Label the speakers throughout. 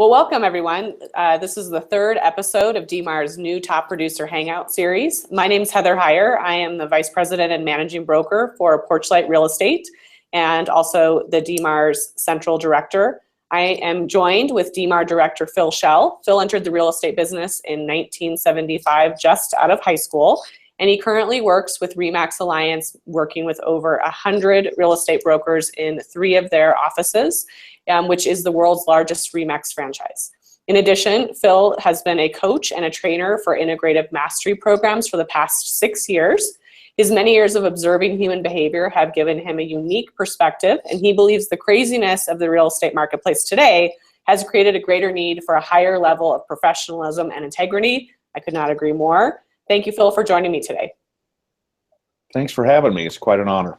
Speaker 1: Well, welcome everyone. This is the third episode of DMAR's new Top Producer Hangout series. My name is Heather Heuer. I am the Vice President and Managing Broker for PorchLight Real Estate and also the DMAR's Central Director. I am joined with DMAR Director Phil Schell. Phil entered the real estate business in 1975, just out of high school, and he currently works with RE/MAX Alliance, working with over 100 real estate brokers in 3 of their offices, which is the world's largest RE/MAX franchise. In addition, Phil has been a coach and a trainer for integrative mastery programs for the past 6 years. His many years of observing human behavior have given him a unique perspective, and he believes the craziness of the real estate marketplace today has created a greater need for a higher level of professionalism and integrity. I could not agree more. Thank you, Phil, for joining me today.
Speaker 2: Thanks for having me. It's quite an honor.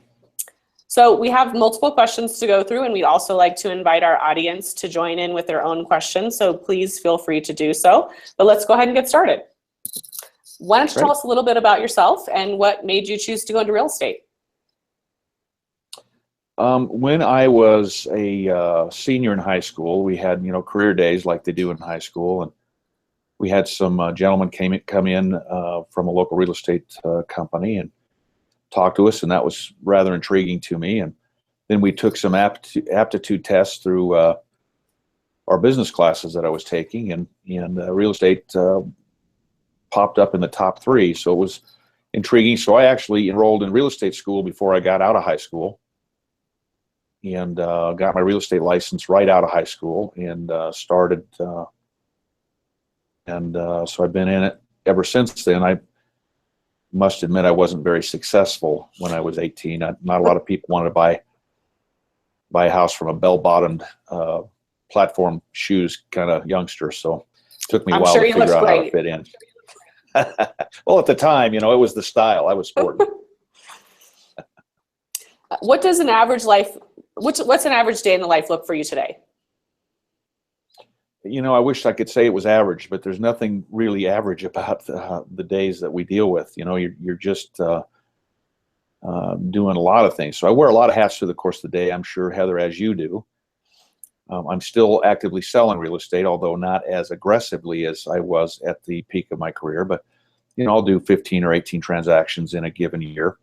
Speaker 1: So we have multiple questions to go through, and we'd also like to invite our audience to join in with their own questions, so please feel free to do so. But let's go ahead and get started. Why don't you tell us a little bit about yourself and what made you choose to go into real estate?
Speaker 2: When I was a senior in high school, we had career days like they do in high school, and we had some gentlemen come in from a local real estate company and talk to us, and that was rather intriguing to me. And then we took some aptitude tests through our business classes that I was taking, and real estate popped up in the top 3, so it was intriguing. So I actually enrolled in real estate school before I got out of high school, and got my real estate license right out of high school, and started. So I've been in it ever since then. I must admit I wasn't very successful when I was 18. Not a lot of people wanted to buy a house from a bell-bottomed platform shoes kind of youngster, so it took me a while to figure out how to fit in. Well, at the time, it was the style. I was sporting.
Speaker 1: What does an average life, what's an average day in the life look for you today?
Speaker 2: I wish I could say it was average, but there's nothing really average about the days that we deal with. You're just doing a lot of things. So I wear a lot of hats through the course of the day, I'm sure, Heather, as you do. I'm still actively selling real estate, although not as aggressively as I was at the peak of my career. But, I'll do 15 or 18 transactions in a given year.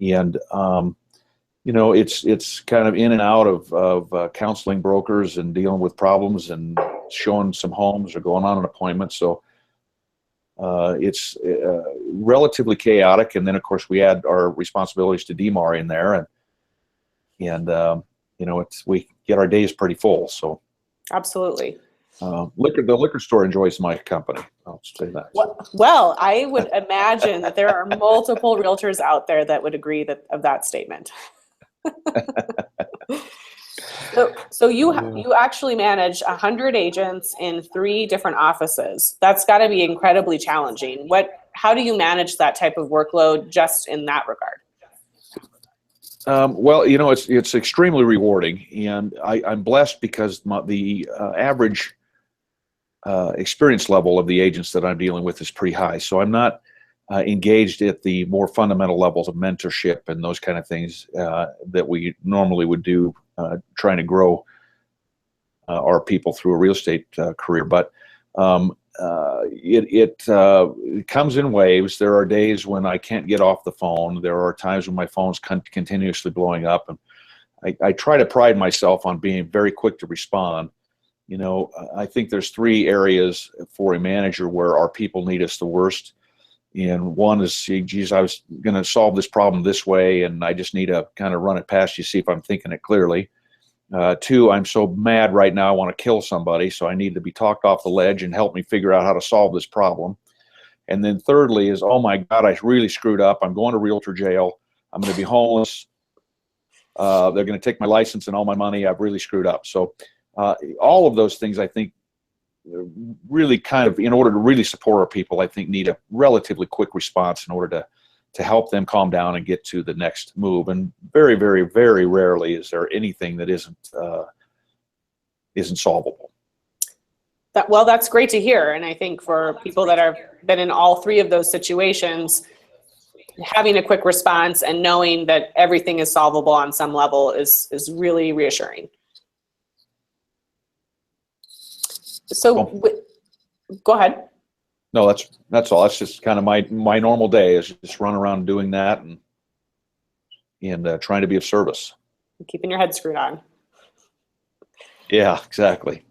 Speaker 2: And, it's kind of in and out of counseling brokers and dealing with problems and showing some homes or going on an appointment. So it's relatively chaotic. And then, of course, we add our responsibilities to DMAR in there. And we get our days pretty full. So
Speaker 1: absolutely.
Speaker 2: The liquor store enjoys my company. I'll say that.
Speaker 1: Well, I would imagine that there are multiple realtors out there that would agree of that statement. So you actually manage 100 agents in 3 different offices. That's got to be incredibly challenging. How do you manage that type of workload just in that regard?
Speaker 2: Well, it's extremely rewarding, and I'm blessed because the average experience level of the agents that I'm dealing with is pretty high. So I'm not engaged at the more fundamental levels of mentorship and those kind of things that we normally would do trying to grow our people through a real estate career. But it comes in waves. There are days when I can't get off the phone. There are times when my phone's continuously blowing up, and I try to pride myself on being very quick to respond. I think there's 3 areas for a manager where our people need us the worst. And one is, geez, I was going to solve this problem this way, and I just need to kind of run it past you, see if I'm thinking it clearly. 2, I'm so mad right now, I want to kill somebody, so I need to be talked off the ledge and help me figure out how to solve this problem. And then thirdly is, oh my God, I really screwed up. I'm going to realtor jail. I'm going to be homeless. They're going to take my license and all my money. I've really screwed up. So all of those things, I think, really kind of, in order to really support our people, I think need a relatively quick response in order to help them calm down and get to the next move. And very, very, very rarely is there anything that isn't solvable.
Speaker 1: Well, that's great to hear. And I think for people that have been in all 3 of those situations, having a quick response and knowing that everything is solvable on some level is really reassuring. So go ahead.
Speaker 2: No, that's all. That's just kind of my normal day, is just run around doing that and trying to be of service.
Speaker 1: Keeping your head screwed on.
Speaker 2: Yeah, exactly.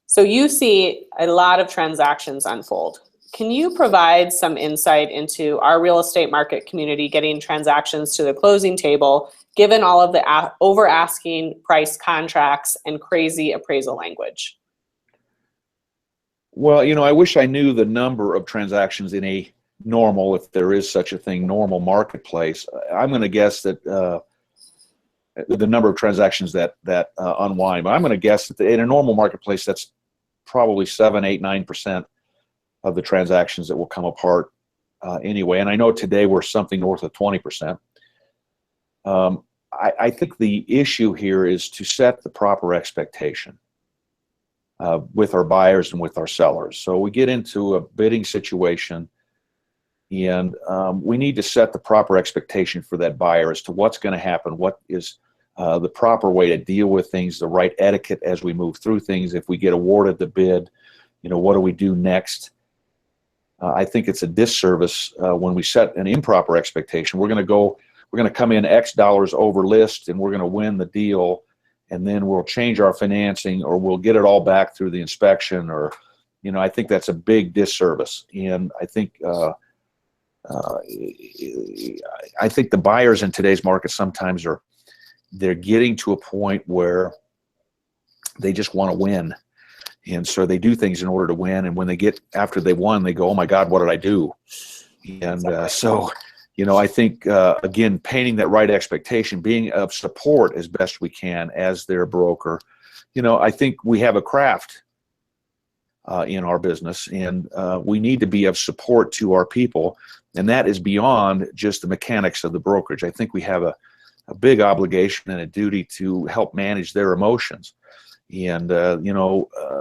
Speaker 1: So you see a lot of transactions unfold. Can you provide some insight into our real estate market community getting transactions to the closing table, given all of the over asking price contracts and crazy appraisal language?
Speaker 2: Well, I wish I knew the number of transactions in a normal, if there is such a thing, normal marketplace. I'm going to guess that the number of transactions that unwind. But I'm going to guess that in a normal marketplace, that's probably 7, 8, 9% of the transactions that will come apart anyway. And I know today we're something north of 20%. I think the issue here is to set the proper expectation with our buyers and with our sellers. So we get into a bidding situation, and we need to set the proper expectation for that buyer as to what's going to happen, what is the proper way to deal with things, the right etiquette as we move through things. If we get awarded the bid, what do we do next? I think it's a disservice when we set an improper expectation. We're going to come in X dollars over list, and we're going to win the deal, and then we'll change our financing, or we'll get it all back through the inspection, or I think that's a big disservice. And I think the buyers in today's market sometimes they're getting to a point where they just want to win. And so they do things in order to win. And when after they won, they go, oh my God, what did I do? And so, I think, again, painting that right expectation, being of support as best we can as their broker. I think we have a craft in our business, and we need to be of support to our people. And that is beyond just the mechanics of the brokerage. I think we have a big obligation and a duty to help manage their emotions. And,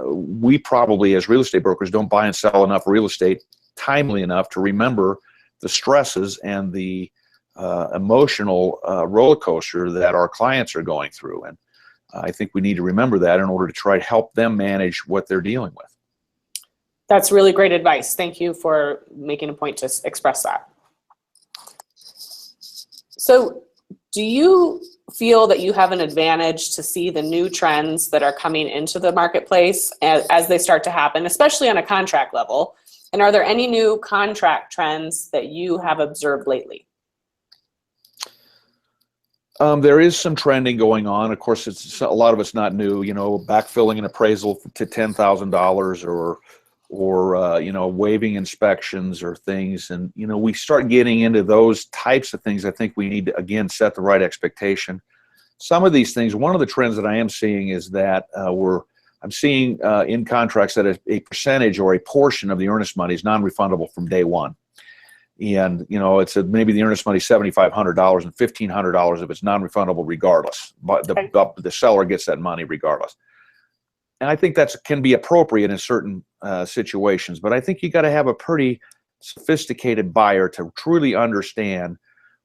Speaker 2: we probably as real estate brokers don't buy and sell enough real estate timely enough to remember the stresses and the emotional roller coaster that our clients are going through. And I think we need to remember that in order to try to help them manage what they're dealing with.
Speaker 1: That's really great advice. Thank you for making a point to express that. So do you feel that you have an advantage to see the new trends that are coming into the marketplace as they start to happen, especially on a contract level? And are there any new contract trends that you have observed lately?
Speaker 2: There is some trending going on. Of course, a lot of it's not new. Backfilling an appraisal to $10,000, or waiving inspections or things. And we start getting into those types of things. I think we need to again set the right expectation. Some of these things, one of the trends that I am seeing is that I'm seeing in contracts that a percentage or a portion of the earnest money is non-refundable from day one. And it's maybe the earnest money is $7,500 and $1,500 if it's non-refundable regardless. But the seller gets that money regardless. And I think that can be appropriate in certain situations. But I think you got to have a pretty sophisticated buyer to truly understand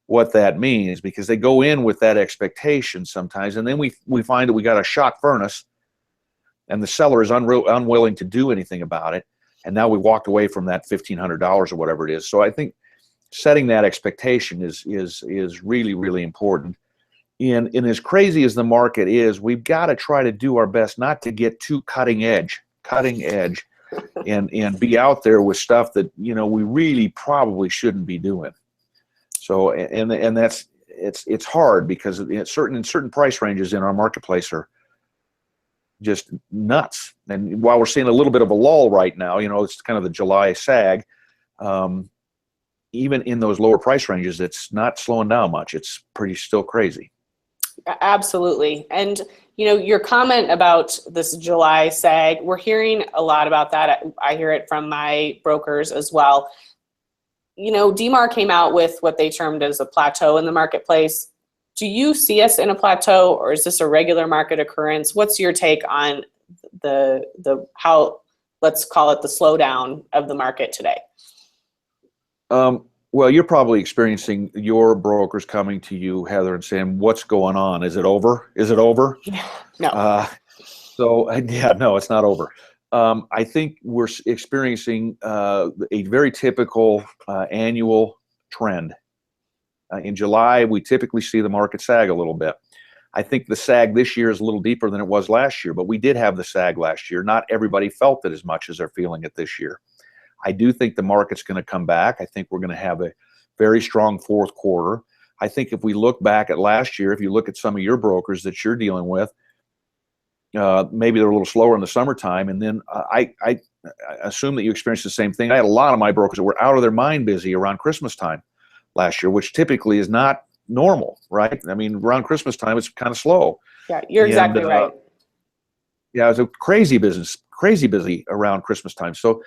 Speaker 2: what that means, because they go in with that expectation sometimes, and then we find that we got a shock furnace, and the seller is unwilling to do anything about it, and now we walked away from that $1,500 or whatever it is. So I think setting that expectation is really, really important. And as crazy as the market is, we've got to try to do our best not to get too cutting edge, and be out there with stuff that we really probably shouldn't be doing. So and that's it's hard, because in certain price ranges in our marketplace are just nuts. And while we're seeing a little bit of a lull right now, it's kind of the July sag. Even in those lower price ranges, it's not slowing down much. It's pretty still crazy.
Speaker 1: Absolutely. And your comment about this July sag, we're hearing a lot about that. I hear it from my brokers as well. DMAR came out with what they termed as a plateau in the marketplace. Do you see us in a plateau, or is this a regular market occurrence? What's your take on how, let's call it, the slowdown of the market today?
Speaker 2: Well, you're probably experiencing your brokers coming to you, Heather, and saying, what's going on? Is it over? Is it over?
Speaker 1: No.
Speaker 2: No, it's not over. I think we're experiencing a very typical annual trend. In July, we typically see the market sag a little bit. I think the sag this year is a little deeper than it was last year, but we did have the sag last year. Not everybody felt it as much as they're feeling it this year. I do think the market's going to come back. I think we're going to have a very strong fourth quarter. I think if we look back at last year, if you look at some of your brokers that you're dealing with, maybe they're a little slower in the summertime. And then I assume that you experienced the same thing. I had a lot of my brokers that were out of their mind busy around Christmas time last year, which typically is not normal, right? I mean, around Christmas time, it's kind of slow.
Speaker 1: Yeah, you're exactly right.
Speaker 2: Yeah, it was a crazy busy around Christmas time. So,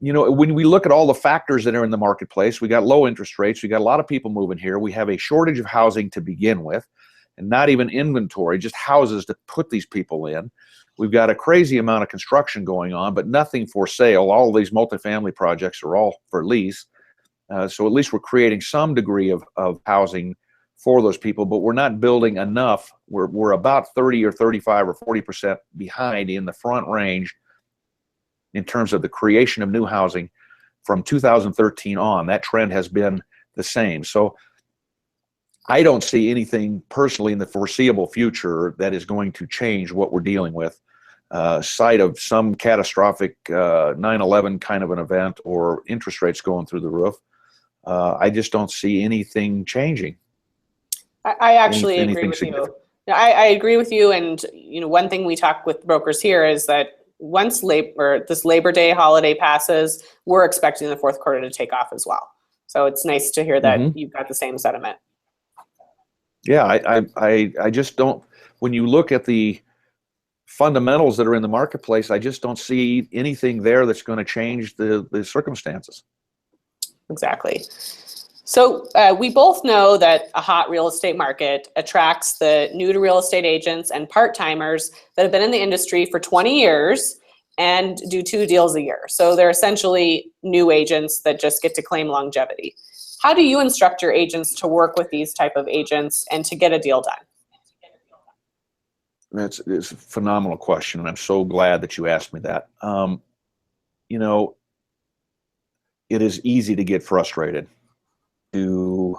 Speaker 2: you know, when we look at all the factors that are in the marketplace, we got low interest rates, we got a lot of people moving here, we have a shortage of housing to begin with, and not even inventory, just houses to put these people in. We've got a crazy amount of construction going on, but nothing for sale. All of these multifamily projects are all for lease. So at least we're creating some degree of housing for those people, but we're not building enough. We're about 30 or 35 or 40% behind in the front range in terms of the creation of new housing from 2013 on. That trend has been the same. So I don't see anything personally in the foreseeable future that is going to change what we're dealing with, sight of some catastrophic 9/11 kind of an event or interest rates going through the roof. I just don't see anything changing.
Speaker 1: I actually agree with you. I agree with you. And you know, one thing we talk with brokers here is that once this Labor Day holiday passes, we're expecting the fourth quarter to take off as well. So it's nice to hear that you've got the same sentiment.
Speaker 2: Yeah, I just don't. When you look at the fundamentals that are in the marketplace, I just don't see anything there that's going to change the circumstances. Exactly.
Speaker 1: So we both know that a hot real estate market attracts the new to real estate agents and part-timers that have been in the industry for 20 years and do 2 deals a year. So they're essentially new agents that just get to claim longevity. How do you instruct your agents to work with these type of agents and to get a deal done?
Speaker 2: It's a phenomenal question, and I'm so glad that you asked me that. You know, it is easy to get frustrated, to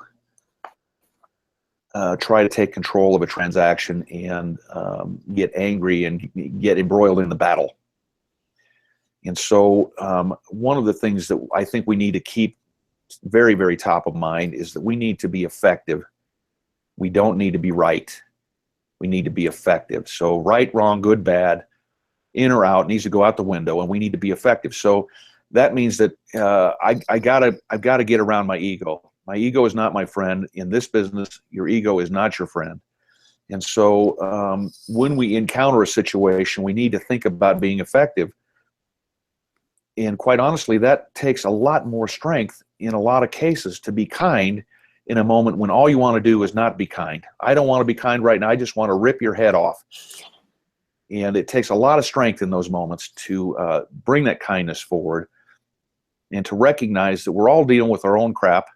Speaker 2: try to take control of a transaction and get angry and get embroiled in the battle. And so one of the things that I think we need to keep very, very top of mind is that we need to be effective. We don't need to be right. We need to be effective. So right, wrong, good, bad, in or out needs to go out the window, and we need to be effective. So that means that I've got to get around my ego. My ego is not my friend. In this business, your ego is not your friend. And so when we encounter a situation, we need to think about being effective. And quite honestly, that takes a lot more strength in a lot of cases to be kind in a moment when all you want to do is not be kind. I don't want to be kind right now. I just want to rip your head off. And it takes a lot of strength in those moments to bring that kindness forward and to recognize that we're all dealing with our own crap.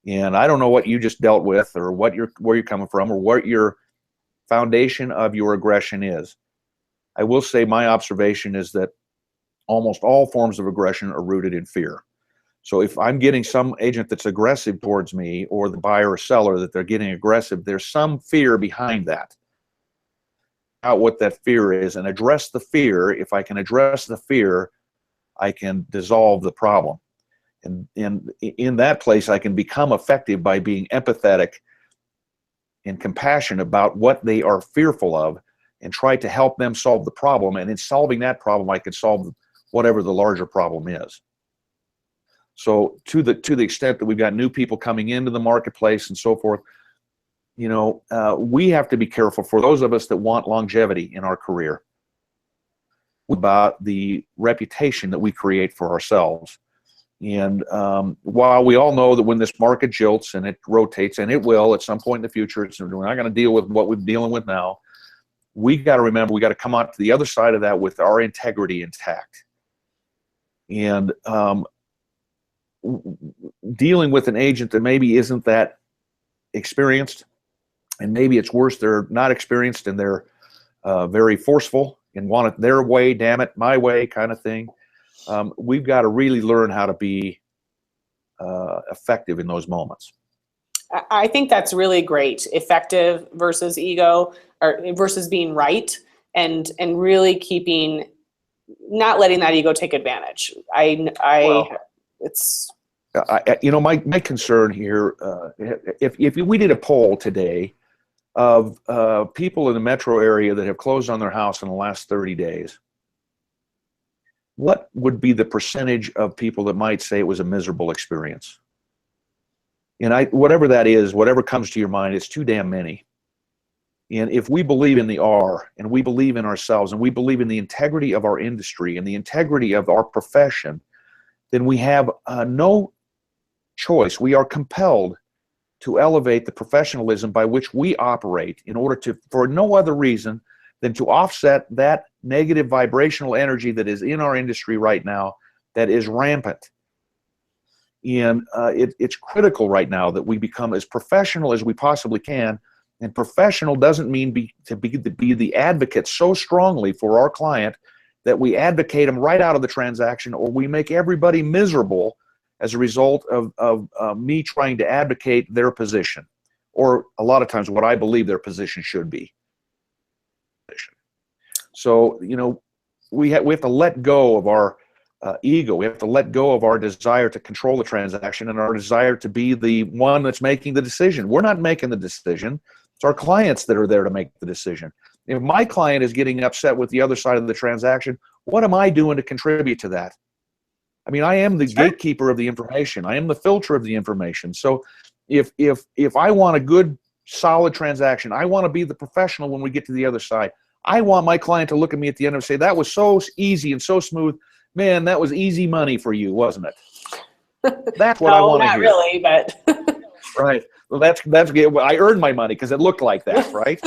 Speaker 2: And I don't know what you just dealt with or where you're coming from or what your foundation of your aggression is. I will say my observation is that almost all forms of aggression are rooted in fear. So if I'm getting some agent that's aggressive towards me, or the buyer or seller that they're getting aggressive, there's some fear behind that. Out what that fear is and address the fear. If I can address the fear, I can dissolve the problem. And in that place, I can become effective by being empathetic and compassionate about what they are fearful of and try to help them solve the problem. And in solving that problem, I can solve whatever the larger problem is. So to the extent that we've got new people coming into the marketplace and so forth, you know, we have to be careful for those of us that want longevity in our career about the reputation that we create for ourselves. And while we all know that when this market jolts and it rotates, and it will at some point in the future, we're not going to deal with what we're dealing with now. We got to remember, we got to come out to the other side of that with our integrity intact. And dealing with an agent that maybe isn't that experienced, and maybe it's worse, they're not experienced and they're very forceful and want it their way, damn it, my way kind of thing. We've got to really learn how to be effective in those moments.
Speaker 1: I think that's really great. Effective versus ego, or versus being right, and really not letting that ego take advantage.
Speaker 2: You know, my concern here, if we did a poll today of people in the metro area that have closed on their house in the last 30 days, what would be the percentage of people that might say it was a miserable experience? And whatever that is, whatever comes to your mind, it's too damn many. And if we believe in the R, and we believe in ourselves, and we believe in the integrity of our industry and the integrity of our profession, then we have no choice. We are compelled to elevate the professionalism by which we operate in order to, for no other reason than to offset that negative vibrational energy that is in our industry right now, that is rampant. And it's critical right now that we become as professional as we possibly can. And professional doesn't mean to be the advocate so strongly for our client that we advocate them right out of the transaction, or we make everybody miserable as a result of me trying to advocate their position, or a lot of times what I believe their position should be. So, you know, we have to let go of our ego. We have to let go of our desire to control the transaction and our desire to be the one that's making the decision. We're not making the decision. It's our clients that are there to make the decision. If my client is getting upset with the other side of the transaction, what am I doing to contribute to that? I mean, I am the gatekeeper of the information. I am the filter of the information. So if I want a good, solid transaction, I want to be the professional when we get to the other side. I want my client to look at me at the end and say, that was so easy and so smooth. Man, that was easy money for you, wasn't it? That's what I want to hear.
Speaker 1: Not really, but
Speaker 2: right. Well, that's I earned my money because it looked like that, right?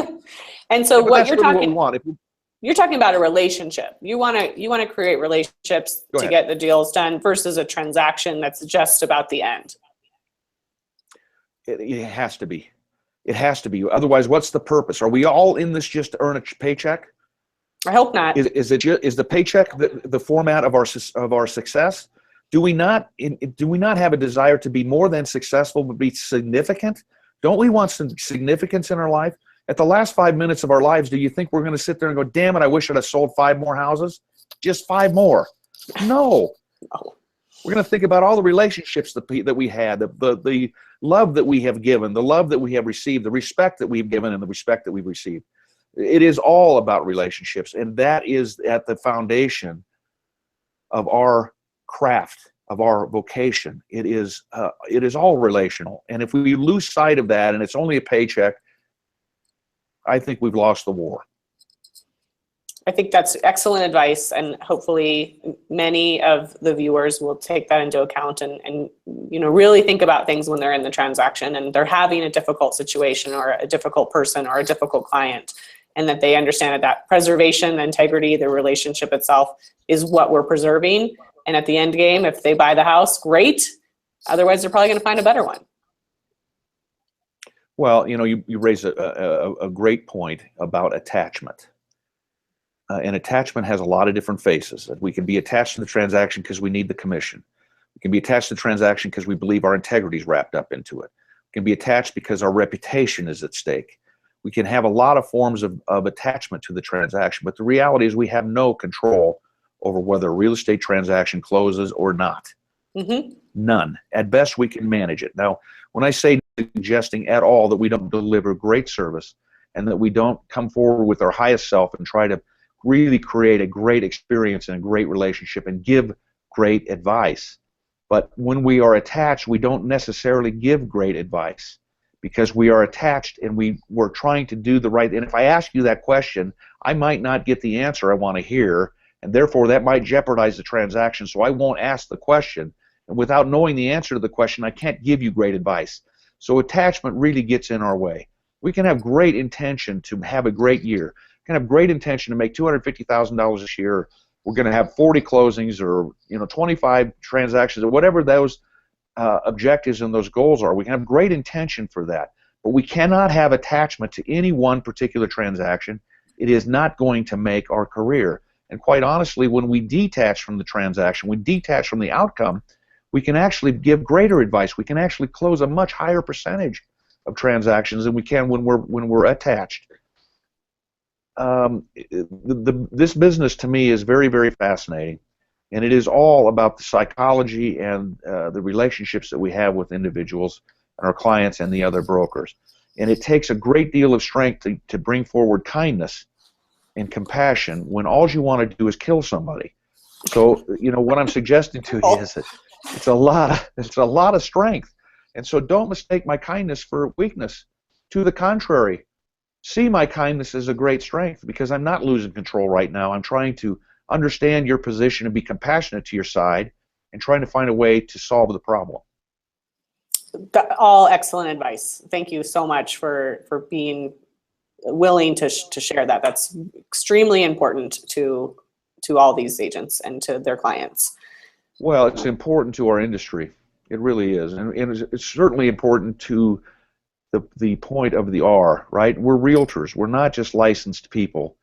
Speaker 1: And so what you're talking,
Speaker 2: what
Speaker 1: you're talking about a relationship. You want to create relationships to get the deals done versus a transaction that's just about the end.
Speaker 2: It has to be. It has to be. Otherwise, what's the purpose? Are we all in this just to earn a paycheck?
Speaker 1: I hope not.
Speaker 2: Is the paycheck the format of our success? Do we not have a desire to be more than successful, but be significant? Don't we want some significance in our life? At the last 5 minutes of our lives, do you think we're going to sit there and go, damn it, I wish I'd have sold 5 more houses? Just 5 more. No. We're going to think about all the relationships that we had, the love that we have given, the love that we have received, the respect that we've given, and the respect that we've received. It is all about relationships, and that is at the foundation of our craft, of our vocation. It is all relational. And if we lose sight of that and it's only a paycheck, I think we've lost the war.
Speaker 1: I think that's excellent advice, and hopefully many of the viewers will take that into account and you know, really think about things when they're in the transaction and they're having a difficult situation or a difficult person or a difficult client, and that they understand that preservation, the integrity, the relationship itself is what we're preserving. And at the end game, if they buy the house, great. Otherwise, they're probably going to find a better one.
Speaker 2: Well, you know, you raise a great point about attachment. And attachment has a lot of different faces. We can be attached to the transaction because we need the commission. We can be attached to the transaction because we believe our integrity is wrapped up into it. We can be attached because our reputation is at stake. We can have a lot of forms of attachment to the transaction, but the reality is we have no control over whether a real estate transaction closes or not.
Speaker 1: Mm-hmm.
Speaker 2: None. At best, we can manage it. Now, when I say suggesting at all that we don't deliver great service and that we don't come forward with our highest self and try to really create a great experience and a great relationship and give great advice. But when we are attached, we don't necessarily give great advice because we are attached and we're trying to do the right. And if I ask you that question, I might not get the answer I want to hear, and therefore that might jeopardize the transaction, so I won't ask the question. And without knowing the answer to the question, I can't give you great advice. So attachment really gets in our way. We can have great intention to have a great year. We can have great intention to make $250,000 this year. We're going to have 40 closings or 25 transactions or whatever those objectives and those goals are. We can have great intention for that. But we cannot have attachment to any one particular transaction. it is not going to make our career. And quite honestly, when we detach from the transaction, we detach from the outcome, we can actually give greater advice. We can actually close a much higher percentage of transactions than we can when we're attached. This business to me is very, very fascinating, and it is all about the psychology and the relationships that we have with individuals and our clients and the other brokers. And it takes a great deal of strength to bring forward kindness and compassion when all you want to do is kill somebody. So, you know, what I'm suggesting to you is that it's a lot of strength. And so don't mistake my kindness for weakness. To the contrary, see my kindness as a great strength, because I'm not losing control right now. I'm trying to understand your position and be compassionate to your side and trying to find a way to solve the problem.
Speaker 1: All excellent advice. Thank you so much for being willing to share that. That's extremely important to all these agents and to their clients.
Speaker 2: Well, it's important to our industry. It really is. And it's certainly important to the point of the R, right? We're realtors. We're not just licensed people.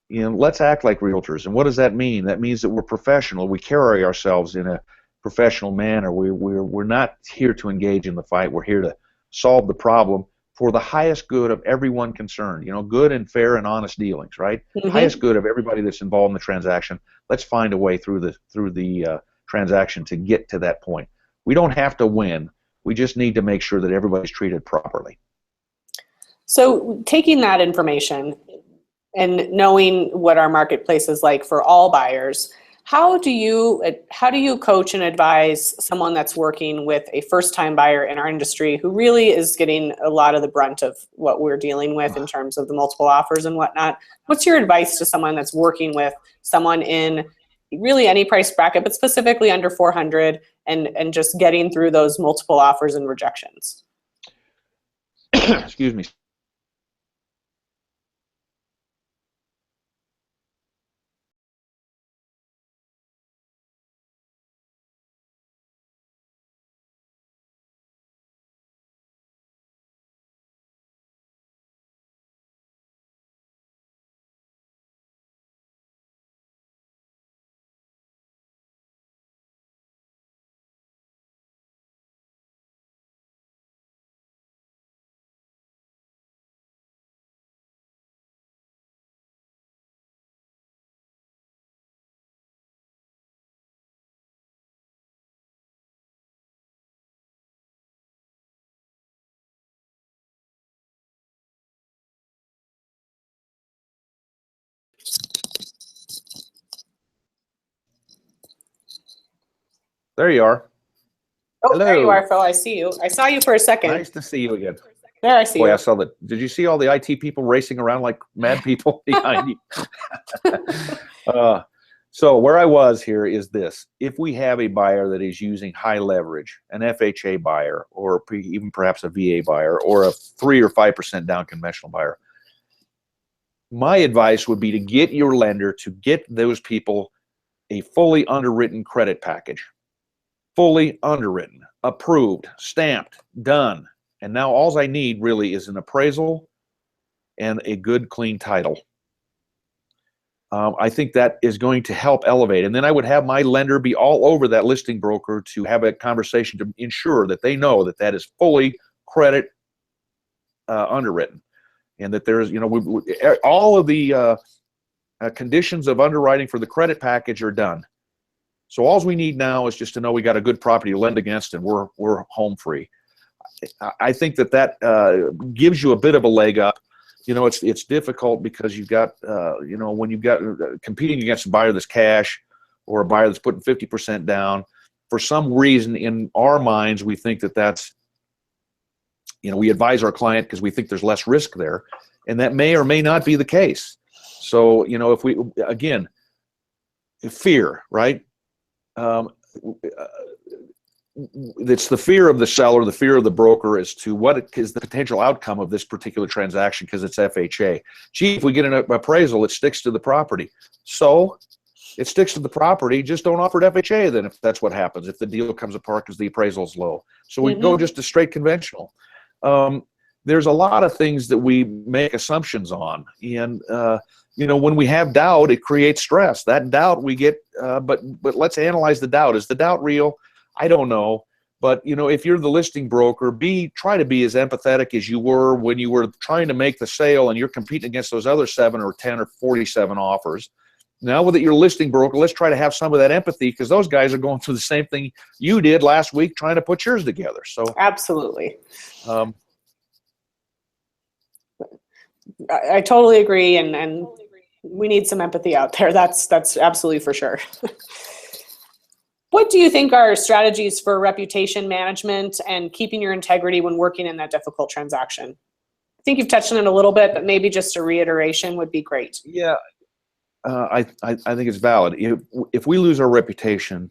Speaker 2: You know, let's act like realtors. And what does that mean? That means that we're professional. We carry ourselves in a professional manner. We're not here to engage in the fight. We're here to solve the problem for the highest good of everyone concerned. You know, good and fair and honest dealings, right?
Speaker 1: Mm-hmm.
Speaker 2: Highest good of everybody that's involved in the transaction. Let's find a way through the transaction to get to that point. We don't have to win. We just need to make sure that everybody's treated properly. So
Speaker 1: taking that information and knowing what our marketplace is like for all buyers, how do you coach and advise someone that's working with a first-time buyer in our industry who really is getting a lot of the brunt of what we're dealing with in terms of the multiple offers and whatnot? What's your advice to someone that's working with someone in really any price bracket, but specifically under 400, and just getting through those multiple offers and rejections?
Speaker 2: Excuse me. There you are.
Speaker 1: Oh,
Speaker 2: hello.
Speaker 1: There you are, Phil. I see you. I saw you for a second.
Speaker 2: Nice to see you again.
Speaker 1: There, I see
Speaker 2: Boy,
Speaker 1: you.
Speaker 2: I saw that. Did you see all the IT people racing around like mad people behind you? So where I was here is this. If we have a buyer that is using high leverage, an FHA buyer, or even perhaps a VA buyer, or a 3 or 5% down conventional buyer, my advice would be to get your lender to get those people a fully underwritten credit package. Fully underwritten, approved, stamped, done. And now all I need really is an appraisal and a good, clean title. I think that is going to help elevate. And then I would have my lender be all over that listing broker to have a conversation to ensure that they know that that is fully credit underwritten, and that there's, you know, all of the conditions of underwriting for the credit package are done. So all we need now is just to know we got a good property to lend against, and we're home free. I think that gives you a bit of a leg up. You know, it's difficult because you've got, you know, when you've got competing against a buyer that's cash or a buyer that's putting 50% down, for some reason in our minds, we think that that's, you know, we advise our client because we think there's less risk there, and that may or may not be the case. So, you know, if we, again, fear, right? It's the fear of the seller, the fear of the broker as to what is the potential outcome of this particular transaction because it's FHA. Gee, if we get an appraisal, it sticks to the property. So it sticks to the property, just don't offer it FHA then if that's what happens, if the deal comes apart because the appraisal is low. So we go just to straight conventional. there's a lot of things that we make assumptions on. And, you know, when we have doubt, it creates stress. That doubt we get, but let's analyze the doubt. Is the doubt real? I don't know. But, you know, if you're the listing broker, try to be as empathetic as you were when you were trying to make the sale and you're competing against those other 7 or 10 or 47 offers. Now that you're a listing broker, let's try to have some of that empathy, because those guys are going through the same thing you did last week trying to put yours together. So
Speaker 1: absolutely. I totally agree, and we need some empathy out there. That's absolutely for sure. What do you think are strategies for reputation management and keeping your integrity when working in that difficult transaction? I think you've touched on it a little bit, but maybe just a reiteration would be great.
Speaker 2: Yeah, I think it's valid. If we lose our reputation,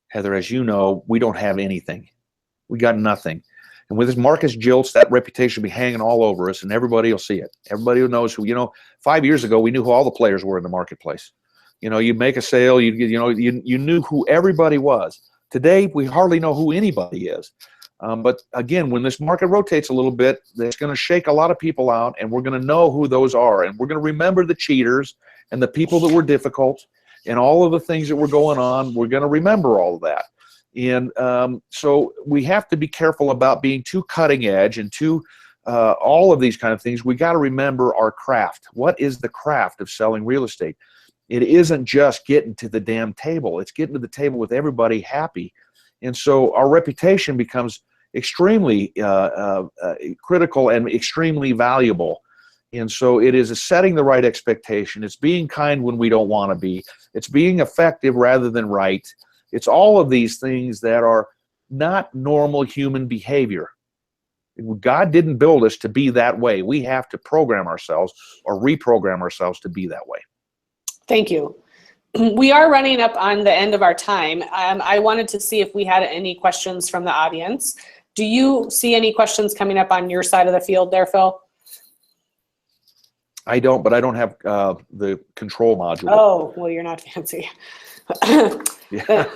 Speaker 2: Heather, as you know, we don't have anything. We got nothing. And with this Marcus jilts, that reputation will be hanging all over us, and everybody will see it. Everybody will knows who, you know, 5 years ago, we knew who all the players were in the marketplace. You know, you make a sale, you knew who everybody was. Today, we hardly know who anybody is. But again, when this market rotates a little bit, it's going to shake a lot of people out, and we're going to know who those are. And we're going to remember the cheaters and the people that were difficult and all of the things that were going on. We're going to remember all of that. And so we have to be careful about being too cutting edge and too all of these kind of things. We got to remember our craft. What is the craft of selling real estate? It isn't just getting to the damn table. It's getting to the table with everybody happy. And so our reputation becomes extremely critical and extremely valuable. And so it is setting the right expectation. It's being kind when we don't want to be. It's being effective rather than right. It's all of these things that are not normal human behavior. God didn't build us to be that way. We have to program ourselves or reprogram ourselves to be that way.
Speaker 1: Thank you. We are running up on the end of our time. I wanted to see if we had any questions from the audience. Do you see any questions coming up on your side of the field there, Phil?
Speaker 2: I don't, but I don't have the control module.
Speaker 1: Oh, well, you're not fancy.
Speaker 2: Yeah.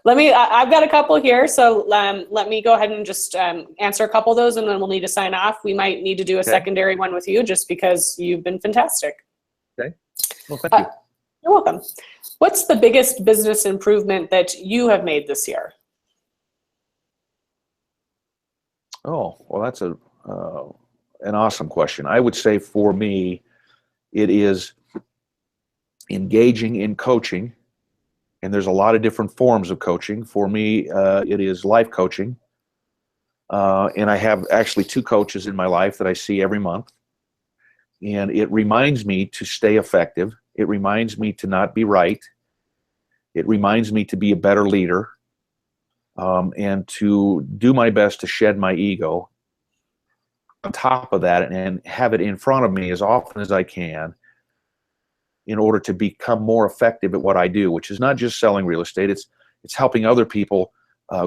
Speaker 1: I've got a couple here, so let me go ahead and just answer a couple of those, and then we'll need to sign off. We might need to do a secondary one with you just because you've been fantastic.
Speaker 2: Okay. Well, thank you.
Speaker 1: You're welcome. What's the biggest business improvement that you have made this year?
Speaker 2: Oh, well, that's an awesome question. I would say for me, it is engaging in coaching. And there's a lot of different forms of coaching. For me, it is life coaching. And I have actually 2 coaches in my life that I see every month. And it reminds me to stay effective. It reminds me to not be right. It reminds me to be a better leader, and to do my best to shed my ego on top of that and have it in front of me as often as I can, in order to become more effective at what I do, which is not just selling real estate. It's helping other people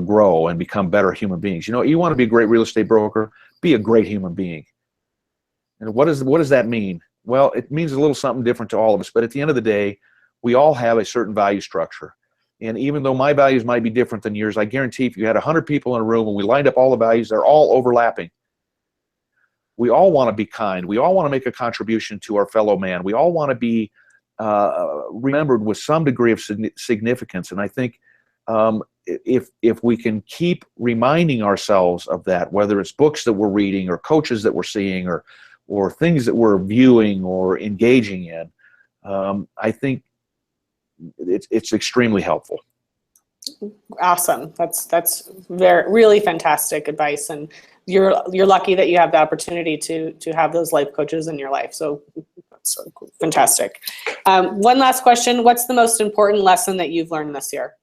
Speaker 2: grow and become better human beings. You know, you want to be a great real estate broker, be a great human being. And what does that mean? Well, it means a little something different to all of us. But at the end of the day, we all have a certain value structure. And even though my values might be different than yours, I guarantee if you had 100 people in a room and we lined up all the values, they're all overlapping. We all want to be kind. We all want to make a contribution to our fellow man. We all want to be remembered with some degree of significance. And I think if we can keep reminding ourselves of that, whether it's books that we're reading or coaches that we're seeing or things that we're viewing or engaging in, I think it's extremely helpful.
Speaker 1: Awesome. That's really fantastic advice, and you're lucky that you have the opportunity to have those life coaches in your life. So that's fantastic. One last question: what's the most important lesson that you've learned this year?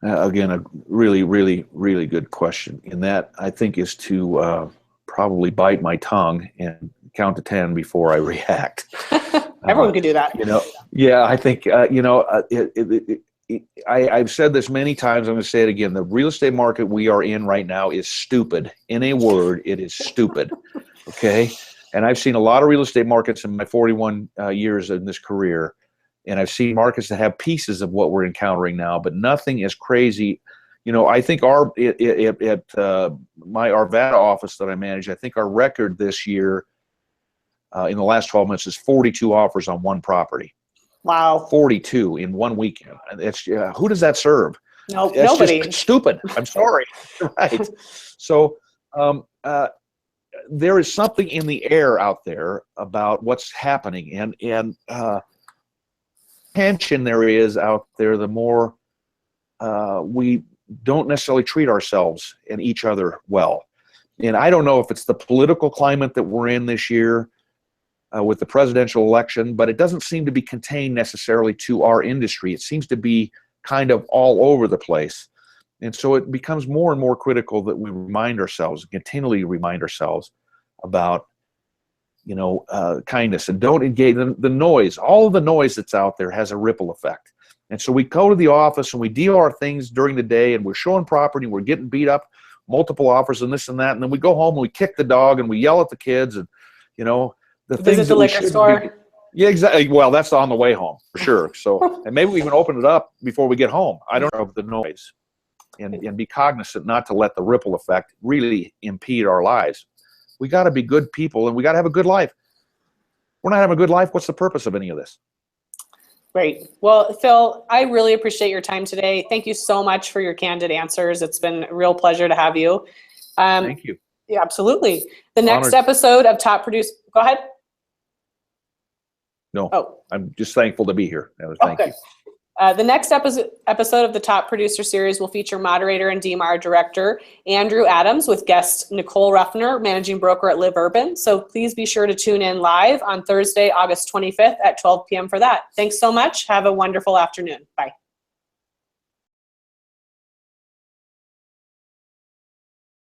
Speaker 2: Again, a really, really, really good question. And that, I think, is to probably bite my tongue and count to 10 before I react.
Speaker 1: Everyone could do that.
Speaker 2: You know, yeah, I think, I've said this many times. I'm going to say it again. The real estate market we are in right now is stupid. In a word, it is stupid. Okay. And I've seen a lot of real estate markets in my 41 years in this career. And I've seen markets that have pieces of what we're encountering now, but nothing as crazy I think our Arvada office that I manage, I think our record this year in the last 12 months is 42 offers on one property.
Speaker 1: Wow.
Speaker 2: 42 in one weekend. And it's who does that serve?
Speaker 1: Nope,
Speaker 2: It's
Speaker 1: nobody.
Speaker 2: just stupid. I'm sorry. Right. So there is something in the air out there about what's happening, and tension there is out there, the more we don't necessarily treat ourselves and each other well. And I don't know if it's the political climate that we're in this year with the presidential election, but it doesn't seem to be contained necessarily to our industry. It seems to be kind of all over the place. And so it becomes more and more critical that we continually remind ourselves about, kindness, and don't engage the noise. All of the noise that's out there has a ripple effect. And so we go to the office and we deal our things during the day, and we're showing property, we're getting beat up, multiple offers and this and that. And then we go home and we kick the dog and we yell at the kids, and, the
Speaker 1: Visit
Speaker 2: things
Speaker 1: the
Speaker 2: that
Speaker 1: liquor store.
Speaker 2: yeah, exactly. Well, that's on the way home for sure. So, and maybe we even open it up before we get home. I don't know, of the noise, and be cognizant not to let the ripple effect really impede our lives. We got to be good people, and we got to have a good life. We're not having a good life. What's the purpose of any of this?
Speaker 1: Great. Well, Phil, I really appreciate your time today. Thank you so much for your candid answers. It's been a real pleasure to have you.
Speaker 2: Thank you.
Speaker 1: Yeah, absolutely. The next
Speaker 2: Honored.
Speaker 1: episode of Top Producer, go ahead.
Speaker 2: No,
Speaker 1: Oh,
Speaker 2: I'm just thankful to be here. Thank you.
Speaker 1: The next episode of the Top Producer series will feature moderator and DMAR director Andrew Adams with guest Nicole Ruffner, managing broker at Live Urban. So please be sure to tune in live on Thursday, August 25th at 12 p.m. for that. Thanks so much. Have a wonderful afternoon. Bye.